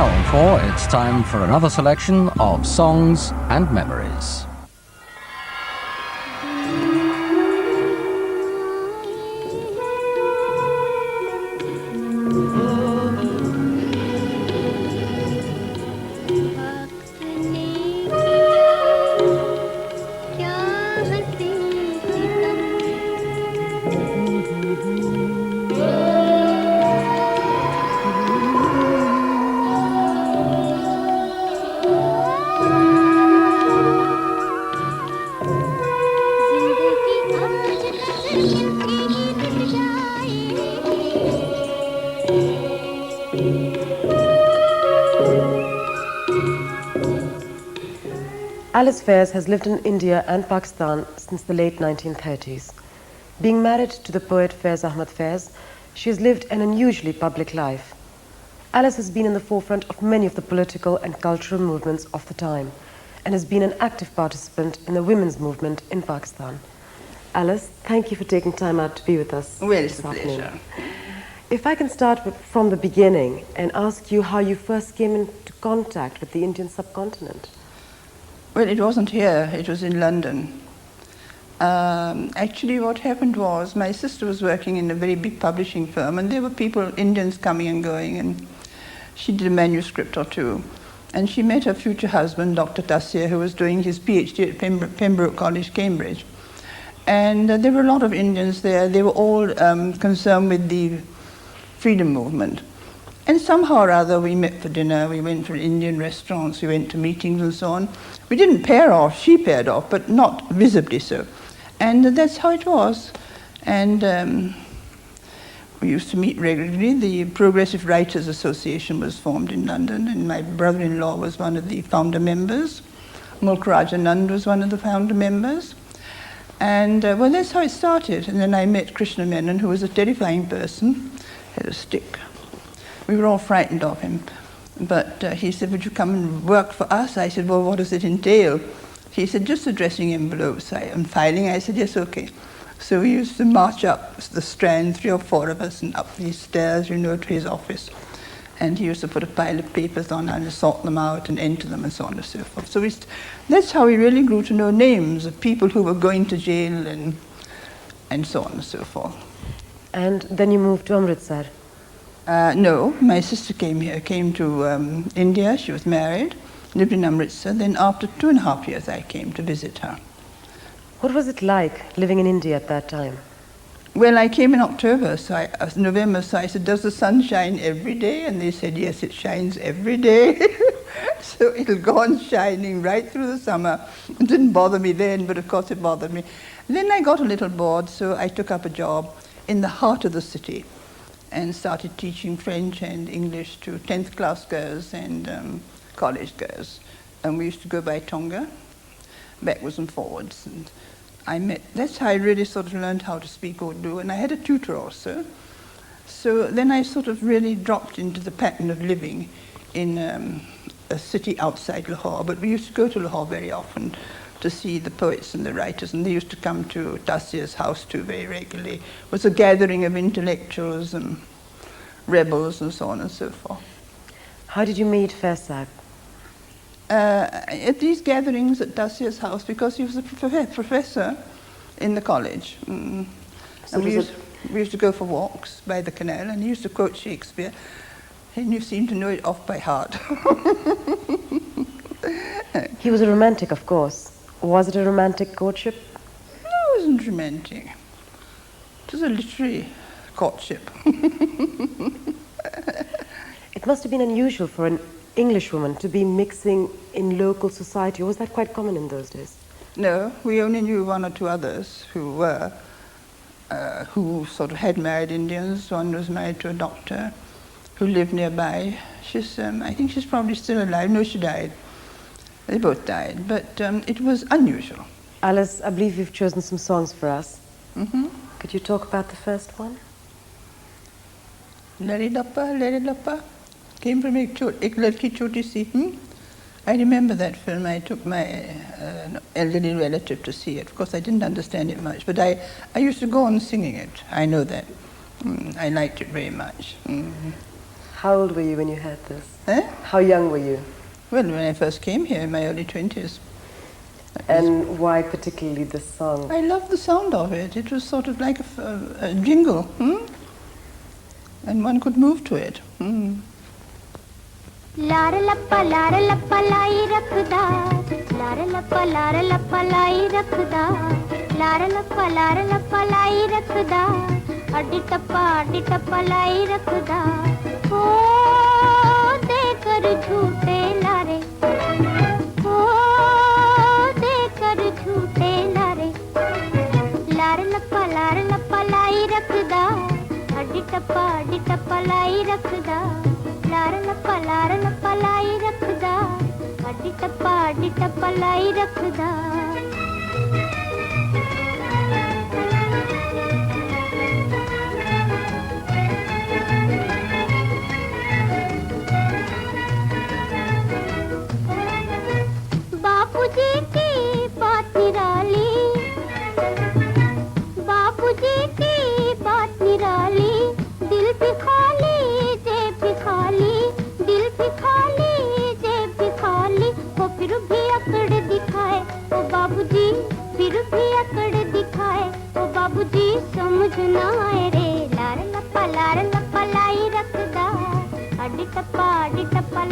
known for, it's time for another selection of songs and memories. Alys Faiz has lived in India and Pakistan since the late 1930s. Being married to the poet Faiz Ahmad Faiz, she has lived an unusually public life. Alys has been in the forefront of many of the political and cultural movements of the time and has been an active participant in the women's movement in Pakistan. Alys, thank you for taking time out to be with us. Well, it's a pleasure. If I can start from the beginning and ask you how you first came into contact with the Indian subcontinent. Well, it wasn't here, it was in London. Actually, what happened was my sister was working in a very big publishing firm, and there were people, Indians coming and going, and she did a manuscript or two. And she met her future husband, Dr. Tassir, who was doing his PhD at Pembroke College, Cambridge. And there were a lot of Indians there. They were all concerned with the freedom movement. And somehow or other we met for dinner, we went for Indian restaurants, we went to meetings and so on. We didn't pair off, she paired off, but not visibly so. And that's how it was. And we used to meet regularly. The Progressive Writers Association was formed in London, and my brother-in-law was one of the founder members. Mulk Rajanand was one of the founder members. And well, that's how it started. And then I met Krishna Menon, who was a terrifying person, had a stick. We were all frightened of him. But he said, would you come and work for us? I said, well, what does it entail? He said, just addressing envelopes and filing. I said, yes, okay. So we used to march up the Strand, 3 or 4 of us, and up these stairs, you know, to his office. And he used to put a pile of papers on and sort them out and enter them and so on and so forth. So that's how we really grew to know names of people who were going to jail and so on and so forth. And then you moved to Amritsar? No, my sister came to India. She was married, lived in Amritsar. Then after 2.5 years, I came to visit her. What was it like living in India at that time? Well, I came in November, so I said, does the sun shine every day? And they said, yes, it shines every day. So it'll go on shining right through the summer. It didn't bother me then, but of course it bothered me. And then I got a little bored, so I took up a job in the heart of the city and started teaching French and English to 10th class girls and college girls. And we used to go by Tonga, backwards and forwards. And that's how I really sort of learned how to speak Urdu, and I had a tutor also. So then I sort of really dropped into the pattern of living in a city outside Lahore, but we used to go to Lahore very often to see the poets and the writers, and they used to come to Tassir's house too very regularly. It was a gathering of intellectuals and rebels and so on and so forth. How did you meet Faiz? At these gatherings at Tassir's house, because he was a professor in the college. So and we used to go for walks by the canal, and he used to quote Shakespeare, and you seem to know it off by heart. He was a romantic, of course. Was it a romantic courtship? No, it wasn't romantic. It was a literary courtship. It must have been unusual for an English woman to be mixing in local society. Or was that quite common in those days? No, we only knew 1 or 2 others who were, who sort of had married Indians. One was married to a doctor who lived nearby. I think she's probably still alive. No, she died. They both died, but it was unusual. Alys, I believe you've chosen some songs for us. Mm-hmm. Could you talk about the first one? Lappa, came from Ek Ladki Choti Si. I remember that film. I took my elderly relative to see it. Of course, I didn't understand it much, but I used to go on singing it. I know that. I liked it very much. Mm-hmm. How old were you when you heard this? Eh? How young were you? Well, when I first came here in my early 20s. And why particularly this song? I loved the sound of it. It was sort of like a jingle. And one could move to it. Lara lappa lai rakhda, Lara lappa lai rakhda, Lara lappa lai rakhda, addi tappa lai rakhda. Oh, dekar jhoote lare, oh, dekar jhoote lare, Lara lappa lai rakhda, addi tappa lai rakhda. Lara lappa lai rakhda, addi tappa lai rakhda. बापूजी की बात निराली, बापूजी की बात निराली, दिल भी खाली जेब भी खाली, दिल भी खाली जेब भी खाली, वो फिर भी अकड़ दिखाए, ओ बाबूजी फिर भी अकड़ दिखाए, ओ बाबूजी समझ ना आए रे। लारा लप्पा लाई रखदा, अड्डी टप्पा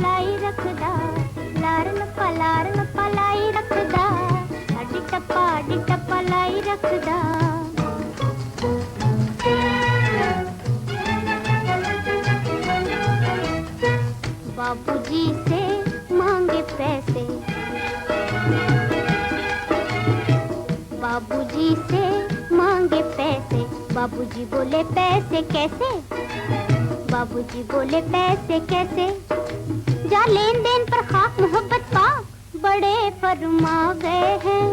लाई रखदा, लारा लप्पा लाई रखदा, अड्डी टप्पा लाई रखदा। बाबूजी से मांगे पैसे, बाबूजी से मांगे पैसे, बाबूजी बोले पैसे कैसे, बाबूजी बोले पैसे कैसे, जा लेन देन पर खाक मोहब्बत पाक बड़े फरमा गए हैं,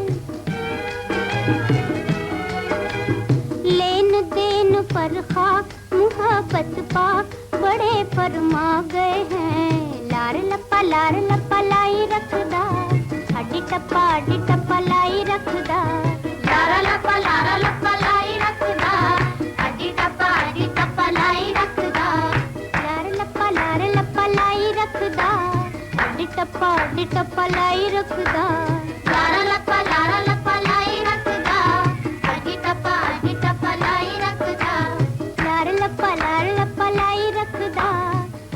लेन देन पर खाक मोहब्बत पाक बड़े फरमा गए हैं। लार लप्पा लाई रखदा, अड्डी टप्पा लाई रखदा, लारा लप्पा लाई रखदा, अड्डी टप्पा लाई रखदा, लार लप्पा लाई रखदा, अड्डी टप्पा लाई रखदा, लारा लप्पा लाई रखदा, अड्डी टप्पा लाई रखदा, लार लप्पा लाई रखदा,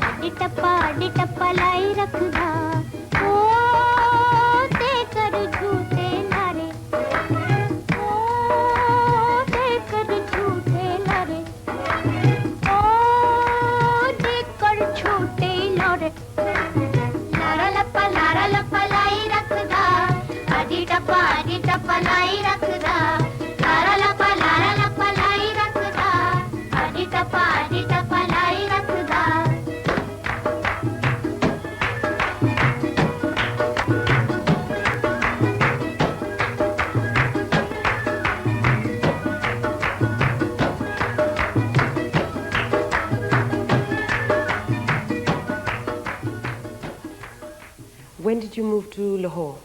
अड्डी टप्पा लाई रखदा। ओ देकर झूठे लारे, ओ देकर झूठे लारे, ओ देकर झूठे लारे, लारा लप्पा लाई रखदा, अड्डी टप्पा लाई रखदा, लारा लप्पा लाई रखदा, अड्डी टप्पा लाई रखदा। When did you move to Lahore?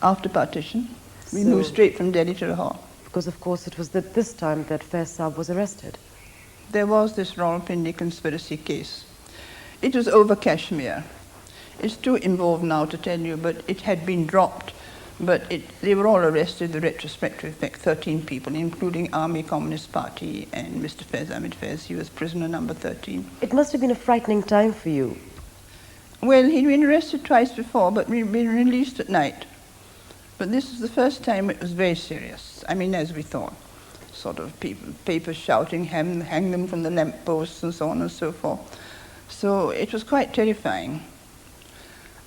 After partition, we moved straight from Delhi to Lahore. Because of course it was at this time that Faiz Saab was arrested. There was this Rawalpindi conspiracy case. It was over Kashmir. It's too involved now to tell you, but it had been dropped. But they were all arrested, the retrospective effect, 13 people, including Army Communist Party and Mr. Faiz Ahmed Faiz. He was prisoner number 13. It must have been a frightening time for you. Well, he'd been arrested twice before, but we'd been released at night. But this was the first time it was very serious. I mean, as we thought. Sort of papers shouting, hang them from the lamp posts and so on and so forth. So it was quite terrifying.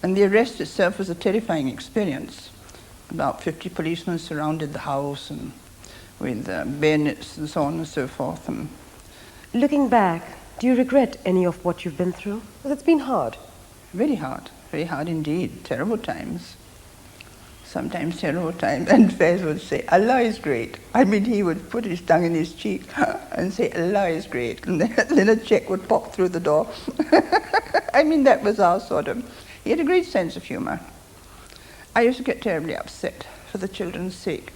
And the arrest itself was a terrifying experience. About 50 policemen surrounded the house and with bayonets and so on and so forth. And Looking back, do you regret any of what you've been through? Because it's been hard. very hard indeed, terrible times. Sometimes terrible times. And Faiz would say, Allah is great. I mean, he would put his tongue in his cheek and say, Allah is great. And then a check would pop through the door. I mean, that was our sort of... He had a great sense of humor. I used to get terribly upset for the children's sake.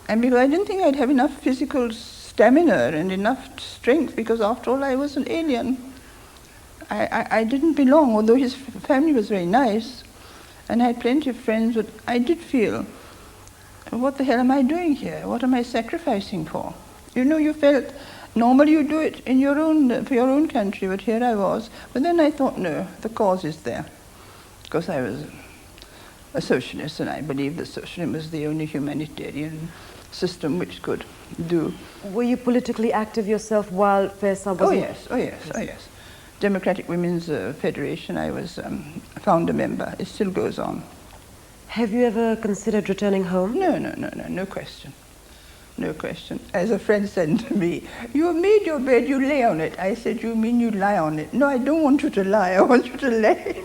And because I didn't think I'd have enough physical stamina and enough strength, because after all, I was an alien. I didn't belong, although his family was very nice, and I had plenty of friends, but I did feel, what the hell am I doing here? What am I sacrificing for? You know, you felt, normally you do it in your own, for your own country, but here I was. But then I thought, no, the cause is there, because I was a socialist, and I believed that socialism was the only humanitarian system which could do. Were you politically active yourself while Faiz was? Oh yes. Democratic Women's Federation, I was founder member. It still goes on. Have you ever considered returning home? No question. No question. As a friend said to me, you have made your bed, you lay on it. I said, you mean you lie on it? No, I don't want you to lie, I want you to lay.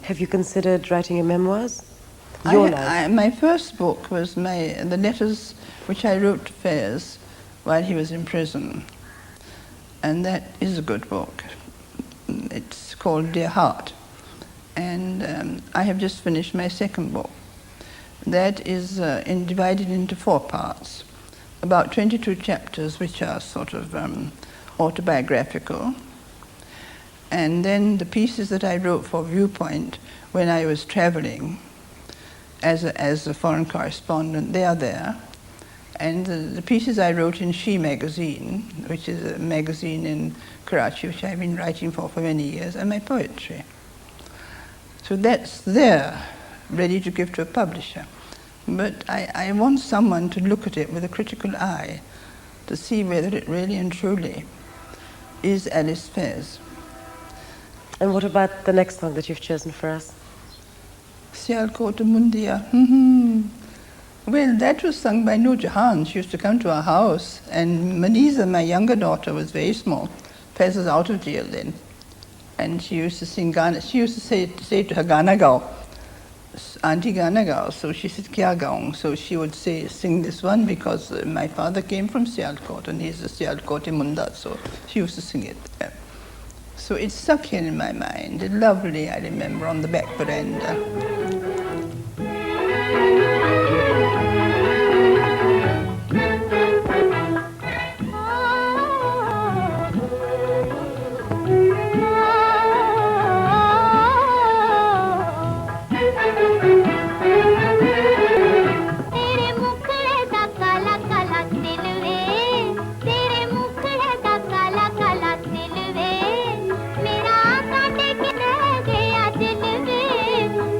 Have you considered writing your memoirs? Your life? My first book was the letters which I wrote to Faiz while he was in prison. And that is a good book. It's called Dear Heart. And I have just finished my second book. That is divided into 4 parts, about 22 chapters which are sort of autobiographical. And then the pieces that I wrote for Viewpoint when I was traveling as a foreign correspondent, they are there. And the pieces I wrote in She magazine, which is a magazine in Karachi, which I've been writing for many years, and my poetry. So that's there, ready to give to a publisher. But I want someone to look at it with a critical eye to see whether it really and truly is Alys Faiz. And what about the next song that you've chosen for us? Sialkot Mundia. Well, that was sung by Noor Jehan. She used to come to our house, and Maniza, my younger daughter, was very small. Faiz was out of jail then. And she used to sing Gana. She used to say to her, Gana gao, Auntie Gana gao. So she said, Kya gaung? So she would sing this one because my father came from Sialkot, and he's a Sialkoti Munda, so she used to sing it. So it's stuck here in my mind. Lovely, I remember, on the back veranda.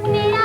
मेरा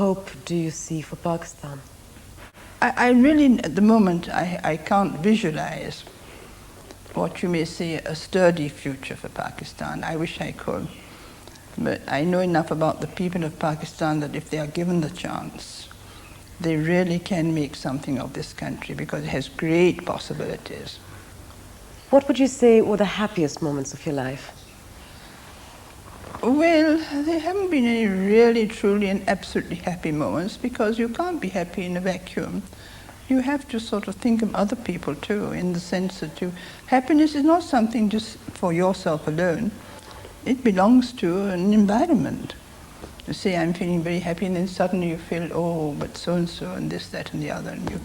hope do you see for Pakistan? I really, at the moment, I can't visualize what you may say a sturdy future for Pakistan. I wish I could. But I know enough about the people of Pakistan that if they are given the chance, they really can make something of this country because it has great possibilities. What would you say were the happiest moments of your life? Well, there haven't been any really, truly and absolutely happy moments because you can't be happy in a vacuum. You have to sort of think of other people too, in the sense that happiness is not something just for yourself alone. It belongs to an environment. You say, I'm feeling very happy, and then suddenly you feel, oh, but so-and-so, and this, that, and the other, and you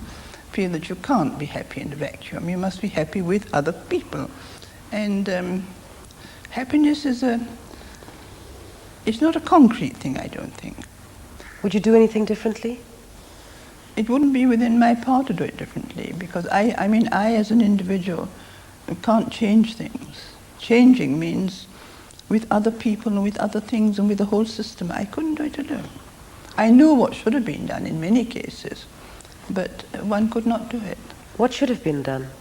feel that you can't be happy in a vacuum. You must be happy with other people. And happiness is it's not a concrete thing, I don't think. Would you do anything differently? It wouldn't be within my power to do it differently, because I as an individual can't change things. Changing means with other people and with other things and with the whole system. I couldn't do it alone. I know what should have been done in many cases, but one could not do it. What should have been done?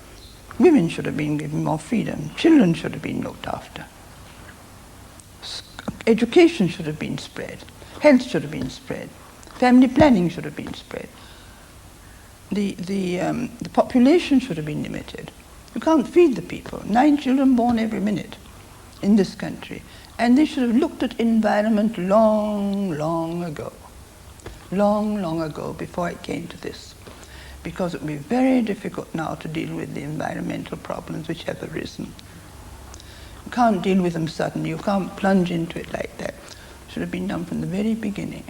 Women should have been given more freedom. Children should have been looked after. Education should have been spread. Health should have been spread. Family planning should have been spread. The population should have been limited. You can't feed the people. 9 children born every minute in this country. And they should have looked at environment long, long ago. Long, long ago, before it came to this. Because it would be very difficult now to deal with the environmental problems which have arisen. You can't deal with them suddenly. You can't plunge into it like that. It should have been done from the very beginning.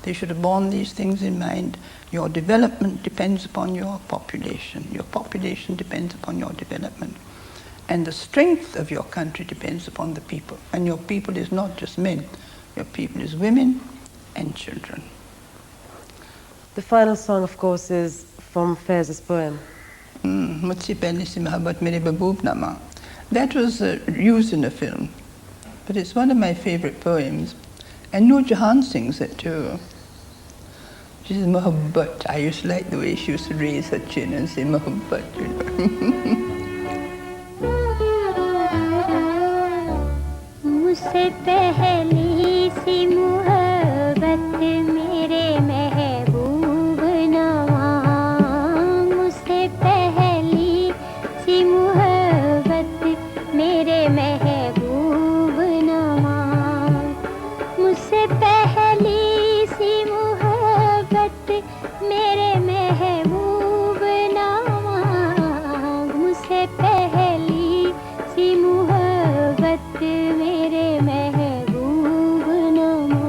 They should have borne these things in mind. Your development depends upon your population. Your population depends upon your development. And the strength of your country depends upon the people. And your people is not just men. Your people is women and children. The final song, of course, is from Faiz's poem. Mujhse pehle se mohabbat mere mahboob nama. That was used in a film. But it's one of my favorite poems. And Noor Jehan sings it too. She says, Mohabbat. I used to like the way she used to raise her chin and say, Mohabbat, you know. मुझसे पहली सी मोहब्बत मेरे महबूब नवा मुझसे पहली सी मोहब्बत मेरे महबूब नवा मुझसे पहली सी मोहब्बत मेरे महबूब नवा मुझसे पहली सी मोहब्बत मेरे महबूब नमा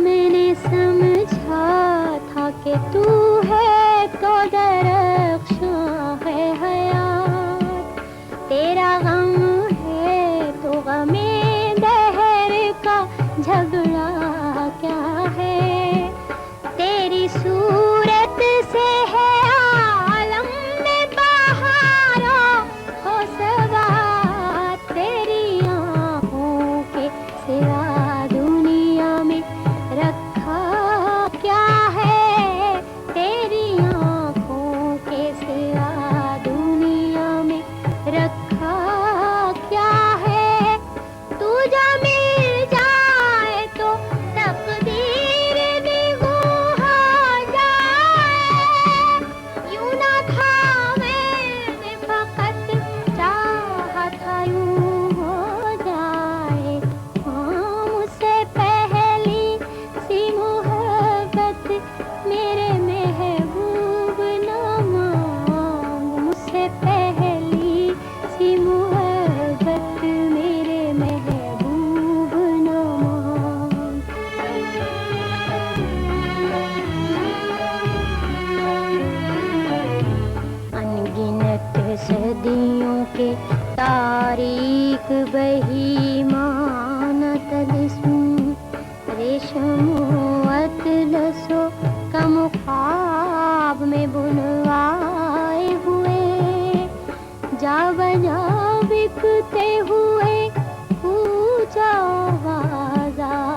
मैंने समझा था कि तू है तो दरख्शां है हयात तेरा गम है तो गमे दहर का झगड़ा क्या है तेरी सूरत से है आलम में बहारों हो सवार तेरी आँखों के सिवा दुनिया में रखा क्या है तेरी आँखों के सिवा दुनिया में रखा क्या है तू जो मिल जाए तो तकदीर निगोह हो जाए यूं ना था मैंने फकत चाहा था यूं हो जाए हाँ मुझसे पहली सी मोहब्बत मेरे महबूब ना मांग मुझसे पहली सी मोहब्बत मेरे महबूब ना मांग अनगिनत सदियों के तारीख बही माना तलिस्म रेशमो अतलसो कम ख्वाब में बुनवाए हुए जा बजा बिकते हुए पूजा बाजार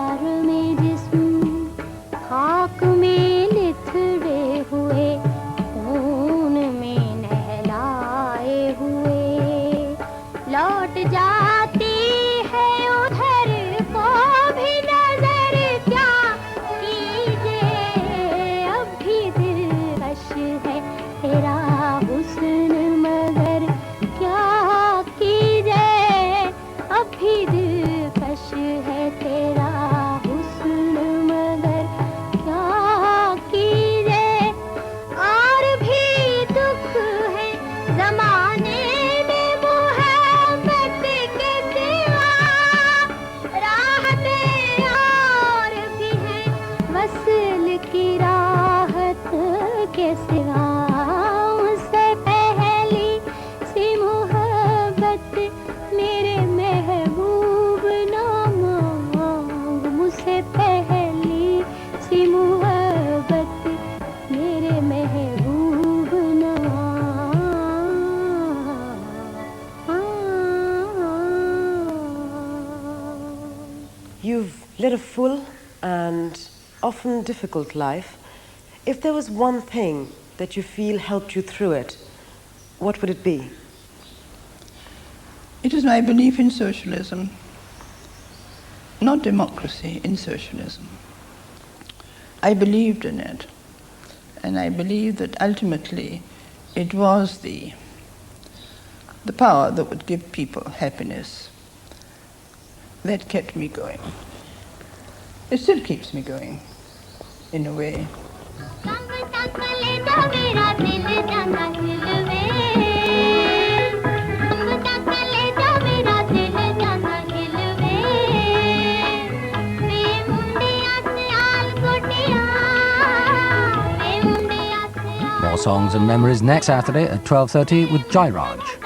full and often difficult life, if there was one thing that you feel helped you through it, what would it be? It is my belief in socialism, not democracy, in socialism. I believed in it, and I believed that ultimately it was the power that would give people happiness that kept me going. It still keeps me going, in a way. More songs and memories next Saturday at 12:30 with Jairaj.